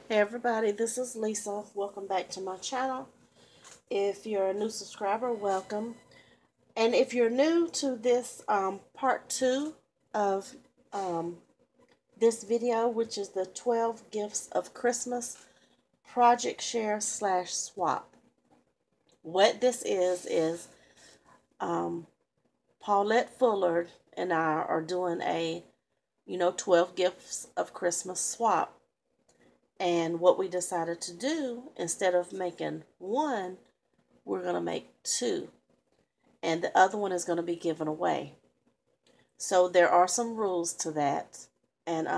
Hey everybody, this is Lisa. Welcome back to my channel. If you're a new subscriber, welcome. And if you're new to this part 2 of this video, which is the 12 Gifts of Christmas Project Share / Swap. What this is Paulette Fuller and I are doing a 12 Gifts of Christmas swap. And what we decided to do, instead of making one, we're going to make two. And the other one is going to be given away. So there are some rules to that. And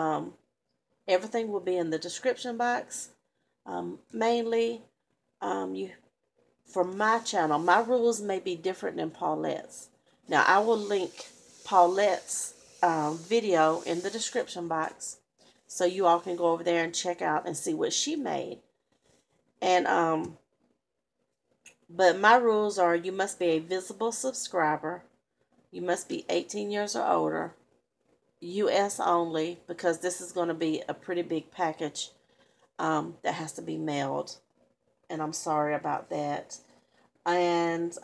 everything will be in the description box. Mainly, for my channel, my rules may be different than Paulette's. Now, I will link Paulette's video in the description box, so you all can go over there and check out and see what she made. And but my rules are: you must be a visible subscriber, you must be 18 years or older, US only, because this is going to be a pretty big package that has to be mailed. And I'm sorry about that. And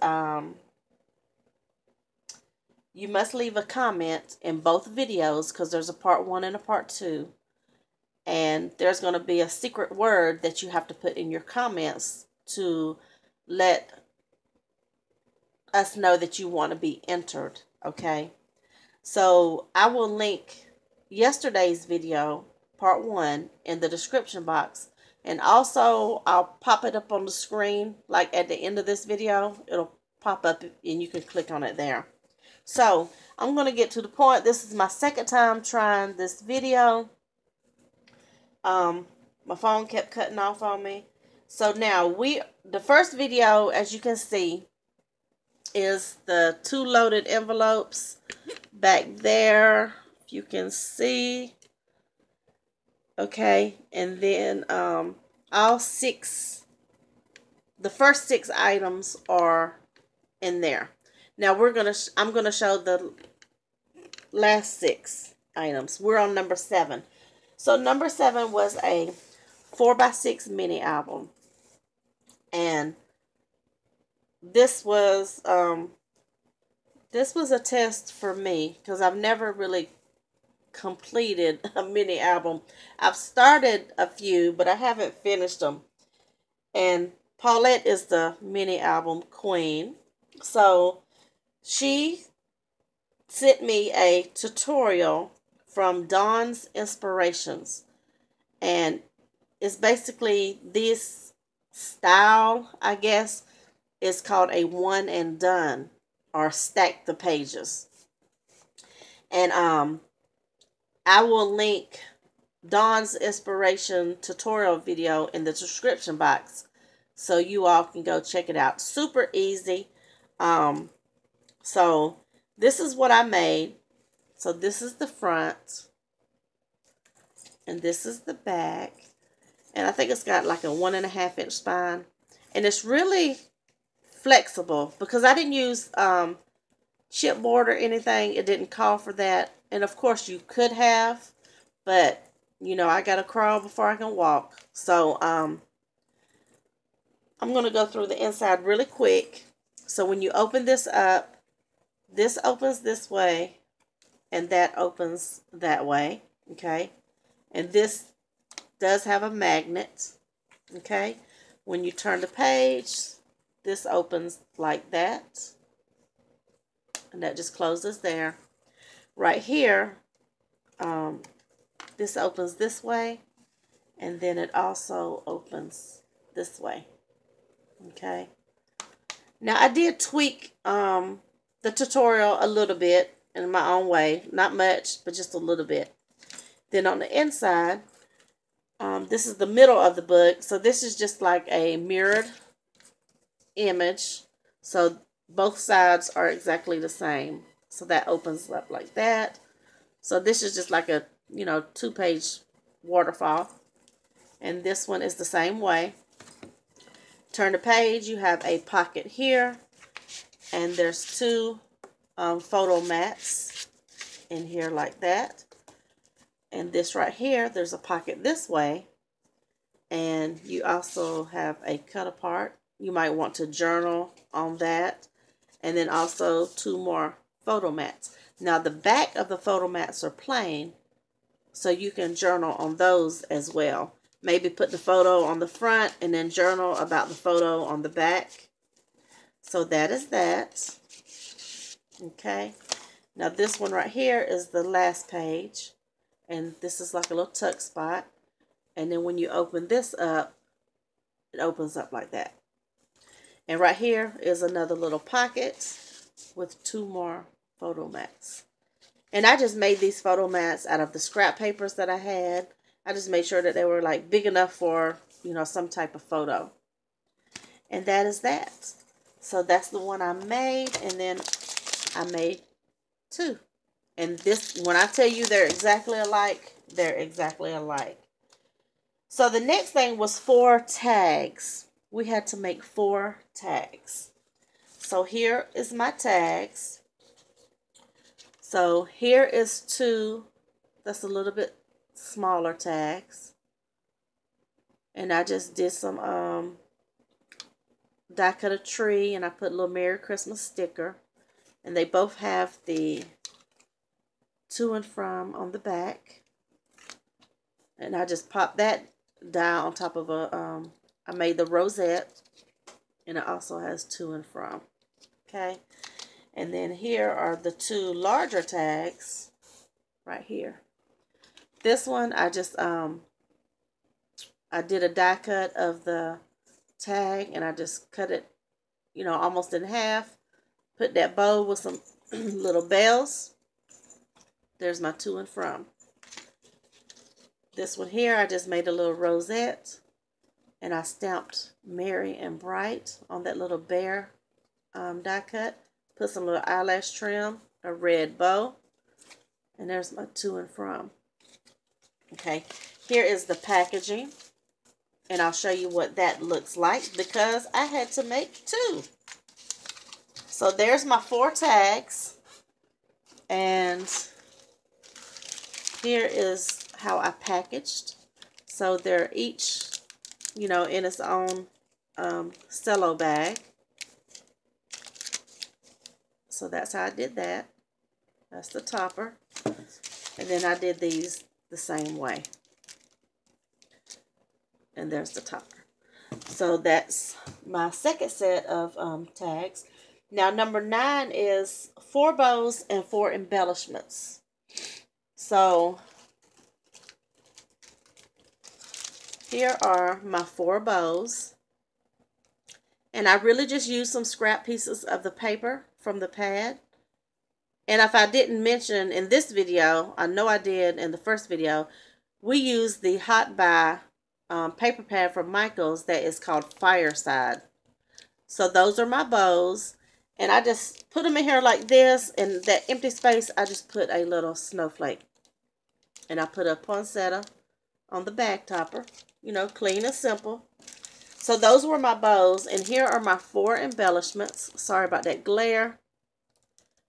you must leave a comment in both videos, because there's a part 1 and a part 2. And there's going to be a secret word that you have to put in your comments to let us know that you want to be entered. Okay. So I will link yesterday's video, part 1, in the description box. And also I'll pop it up on the screen, like at the end of this video. It'll pop up and you can click on it there. So I'm going to get to the point. This is my second time trying this video. My phone kept cutting off on me. So now the first video, as you can see, is the 2 loaded envelopes back there. If you can see. Okay. And then, all 6, the first 6 items are in there. Now I'm going to show the last 6 items. We're on number 7. So number 7 was a 4x6 mini album. And this was a test for me, because I've never really completed a mini album. I've started a few, but I haven't finished them. And Paulette is the mini album queen. So she sent me a tutorial from Dawn's Inspirations, and it's basically this style, I guess. It's called a one and done, or stack the pages. And I will link Dawn's Inspiration tutorial video in the description box, so you all can go check it out. Super easy. So this is what I made. So this is the front, and this is the back, and I think it's got like a 1.5 inch spine, and it's really flexible because I didn't use chipboard or anything. It didn't call for that, and of course you could have, but I gotta crawl before I can walk. So I'm gonna go through the inside really quick. So when you open this up, this opens this way, and that opens that way. Okay. And this does have a magnet. Okay. When you turn the page, this opens like that. And that just closes there. Right here, this opens this way. And then it also opens this way. Okay. Now I did tweak the tutorial a little bit in my own way. Not much, but just a little bit. Then on the inside, this is the middle of the book. So this is just like a mirrored image. So both sides are exactly the same. So that opens up like that. So this is just like a, 2-page waterfall. And this one is the same way. Turn the page, you have a pocket here. And there's 2 photo mats in here like that. And this right here, there's a pocket this way. And you also have a cut apart. You might want to journal on that. And then also 2 more photo mats. Now the back of the photo mats are plain, so you can journal on those as well. Maybe put the photo on the front and then journal about the photo on the back. So that is that. Okay. Now this one right here is the last page. And this is like a little tuck spot. And then when you open this up, it opens up like that. And right here is another little pocket with 2 more photo mats. And I just made these photo mats out of the scrap papers that I had. I just made sure that they were like big enough for, you know, some type of photo. And that is that. So that's the one I made. And then I made 2. And this, when I tell you they're exactly alike, they're exactly alike. So the next thing was 4 tags. We had to make 4 tags. So here is my tags. So here is 2, that's a little bit smaller tags. And I just did some die cut a tree, and I put a little Merry Christmas sticker. And they both have the to and from on the back. And I just popped that die on top of a, I made the rosette. And it also has to and from. Okay. And then here are the 2 larger tags right here. This one, I just, I did a die cut of the tag, and I just cut it, you know, almost in half. Put that bow with some little bells. There's my to and from. This one here, I just made a little rosette, and I stamped Merry and Bright on that little bear die cut. Put some little eyelash trim, a red bow, and there's my to and from. Okay, here is the packaging, and I'll show you what that looks like because I had to make 2. So there's my 4 tags, and here is how I packaged. So they're each, you know, in its own cello bag. So that's how I did that. That's the topper. And then I did these the same way. And there's the topper. So that's my second set of tags. Now number 9 is 4 bows and 4 embellishments. So here are my 4 bows. And I really just used some scrap pieces of the paper from the pad. And if I didn't mention in this video, I know I did in the first video, we used the Hot Buy paper pad from Michaels that is called Fireside. So those are my bows. And I just put them in here like this. And that empty space, I just put a little snowflake. And I put a poinsettia on the back topper. You know, clean and simple. So those were my bows, and here are my 4 embellishments. Sorry about that glare,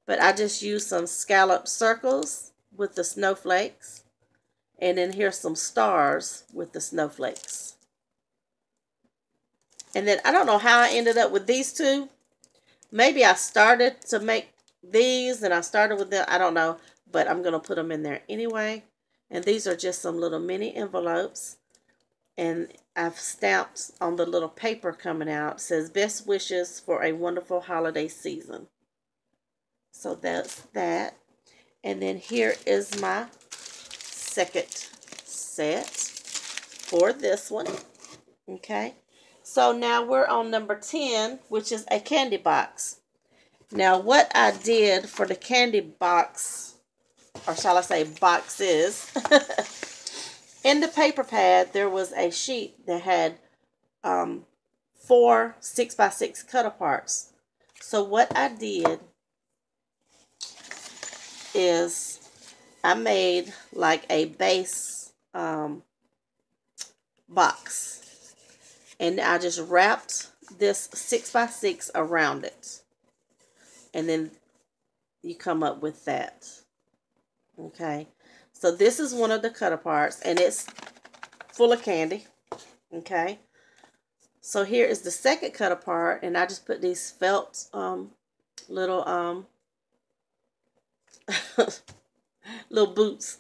but I just used some scalloped circles with the snowflakes, and then here's some stars with the snowflakes. And then I don't know how I ended up with these 2. Maybe I started to make these, and I started with them. I don't know, but I'm going to put them in there anyway. And these are just some little mini envelopes. And I've stamped on the little paper coming out. It says, best wishes for a wonderful holiday season. So that's that. And then here is my second set for this one. Okay. So now we're on number 10, which is a candy box. Now what I did for the candy box, or shall I say boxes, in the paper pad, there was a sheet that had 4 6x6 cut-aparts. So what I did is I made like a base box. And I just wrapped this 6x6 around it. And then you come up with that. Okay. So this is one of the cut-aparts, and it's full of candy. Okay. So here is the second cut apart, and I just put these felt little little boots.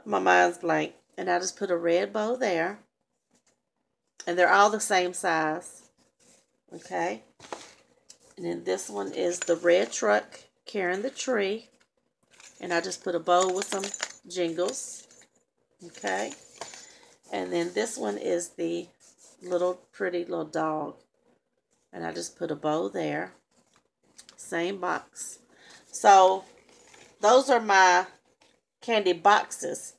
My mind's blank. And I just put a red bow there. And they're all the same size. Okay. And then this one is the red truck carrying the tree. And I just put a bow with some jingles. Okay. And then this one is the little pretty little dog. And I just put a bow there. Same box. So those are my candy boxes.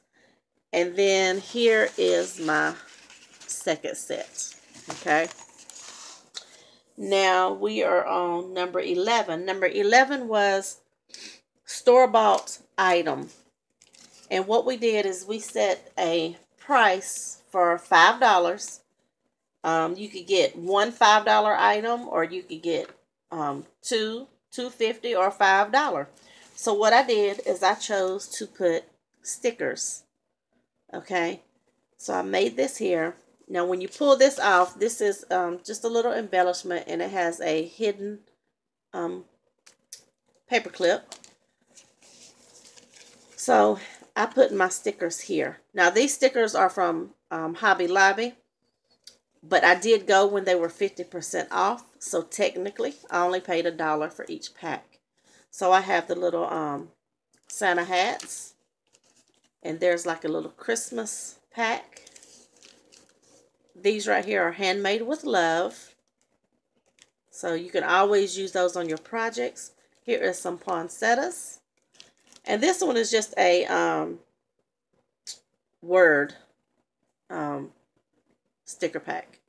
And then here is my second set. Okay. Now we are on number 11. Number 11 was store-bought item. And what we did is we set a price for $5. You could get one $5 item, or you could get two $2.50 or $5. So what I did is I chose to put stickers. Okay, so I made this here. Now when you pull this off, this is just a little embellishment, and it has a hidden paper clip. So I put my stickers here. Now these stickers are from Hobby Lobby, but I did go when they were 50% off. So technically I only paid $1 for each pack. So I have the little Santa hats, and there's like a little Christmas pack. These right here are handmade with love. So you can always use those on your projects. Here is some poinsettias. And this one is just a word sticker pack.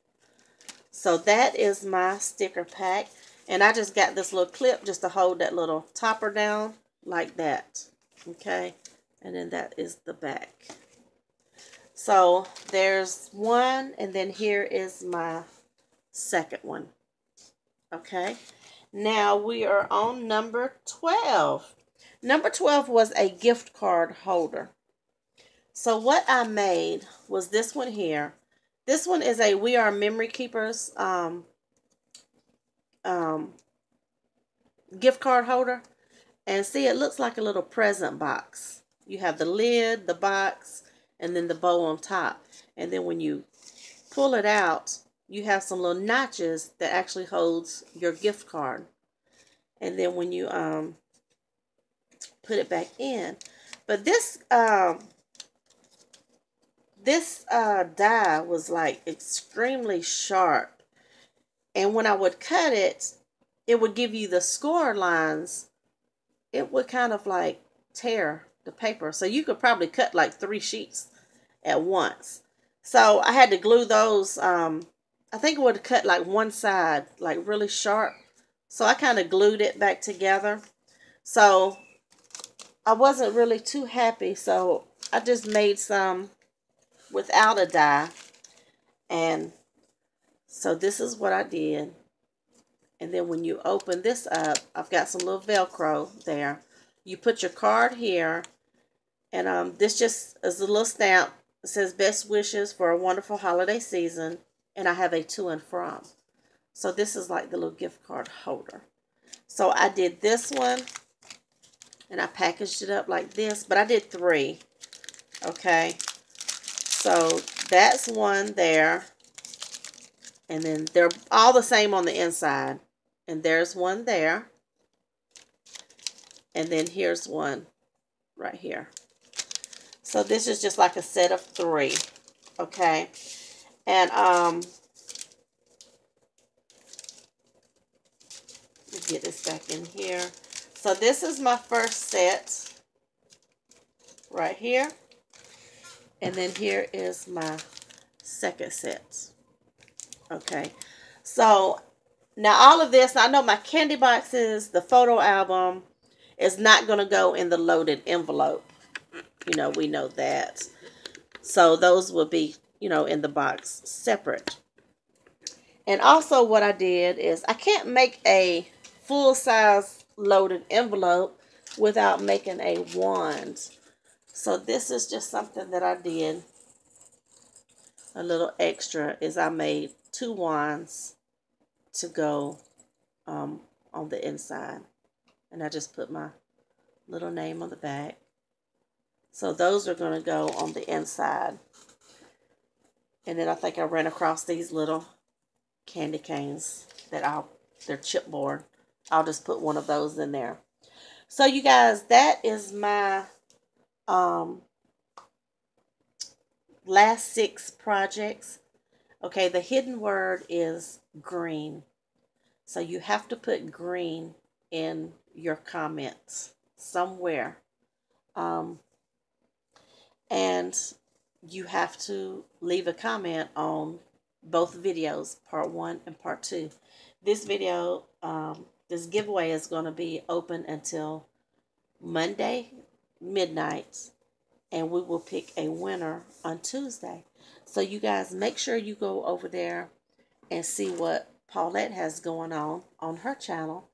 So that is my sticker pack. And I just got this little clip just to hold that little topper down like that. Okay. And then that is the back. So there's one, and then here is my second one. Okay. Now we are on number 12. Number 12 was a gift card holder. So what I made was this one here. This one is a We Are Memory Keepers gift card holder. And see, it looks like a little present box. You have the lid, the box, and then the bow on top. And then when you pull it out, you have some little notches that actually holds your gift card. And then when you put it back in. But this die was like extremely sharp. And when I would cut it, it would give you the score lines. It would kind of like tear the paper. So you could probably cut like 3 sheets at once. So I had to glue those. I think it would cut like one side like really sharp. So I kind of glued it back together. So I wasn't really too happy. So I just made some without a die. And so this is what I did. And then when you open this up, I've got some little Velcro there. You put your card here. And this just is a little stamp. It says best wishes for a wonderful holiday season. And I have a to and from. So this is like the little gift card holder. So I did this one. And I packaged it up like this. But I did 3. Okay. So that's one there. And then they're all the same on the inside. And there's one there. And then here's one right here. So this is just like a set of 3. Okay. And let me get this back in here. So this is my first set right here. And then here is my second set. Okay. So now all of this, I know my candy boxes, the photo album is not going to go in the loaded envelope. You know, we know that. So those will be, you know, in the box separate. And also what I did is I can't make a full-size loaded envelope without making a wand. So this is just something that I did. a little extra is I made 2 wands to go on the inside. And I just put my little name on the back. So those are going to go on the inside. And then I think I ran across these little candy canes that they're chipboard. I'll just put one of those in there. So you guys, that is my last 6 projects. Okay, the hidden word is green. So you have to put green in your comments somewhere. And you have to leave a comment on both videos, part 1 and part 2. This video, this giveaway is going to be open until Monday midnight, and we will pick a winner on Tuesday. So you guys make sure you go over there and see what Paulette has going on her channel.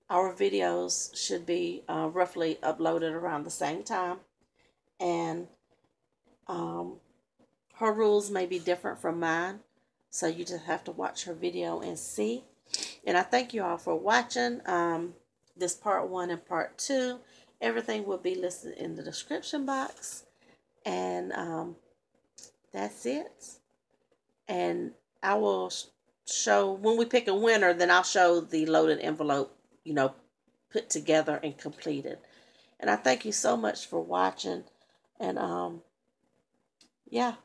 Our videos should be roughly uploaded around the same time, and her rules may be different from mine, so you just have to watch her video and see. And I thank you all for watching this part 1 and part 2. Everything will be listed in the description box. And that's it. And I will show, when we pick a winner, then I'll show the loaded envelope, you know, put together and completed. And I thank you so much for watching. And yeah,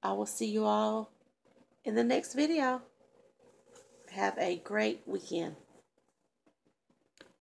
I will see you all in the next video. Have a great weekend.